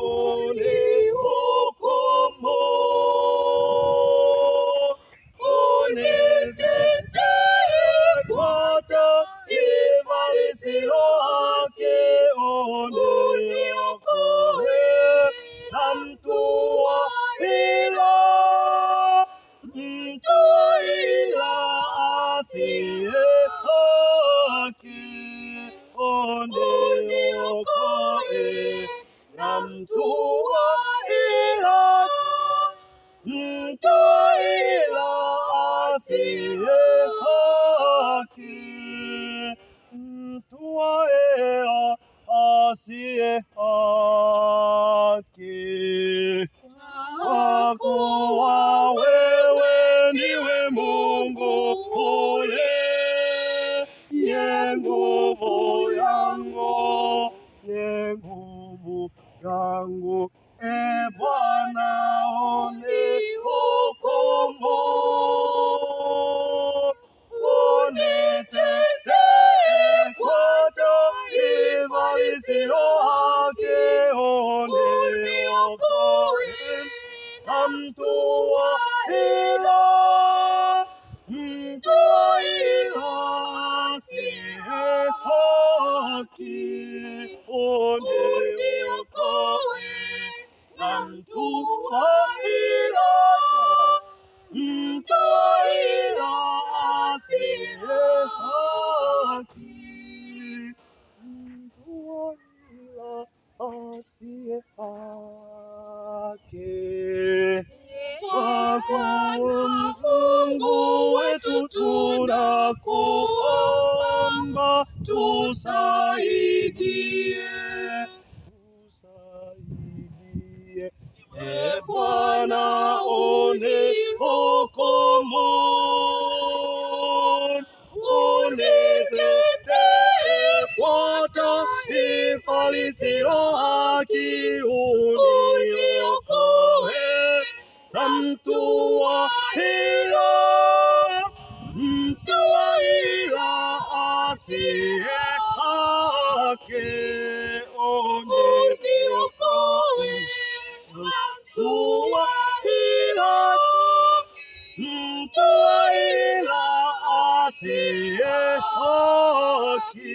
unihukumu, unitetee kwa taifa lisilo haki, uniokoe na mtu wa hila, mtu wa hila asiye haki, uniokoe na mtu wa hila, mtu wa hila asiye haki, mtu wa hila asiye haki. Kwa kuwa wewe ndiwe Mungu uliye nguvu yangu, ye nguvu yangu, e Bwana unihukumu, unitetee kwa taifa lisilo haki, uniokoe na mtu wa hila, mtu wa hila asiye haki, uniokoe na mtu wa hila, mtu wa hila asiye haki, mtu wa hila asiye haki. Kwa Mungu wetu tunakuomba, tusaidie, tusaidie. E Bwana unihukumu, unitetee kwa taifa lisilo haki, uniokoe na mtu wa hila, mtu wa hila asiye haki, uniokoe na mtu wa hila, mtu wa hila asiye haki.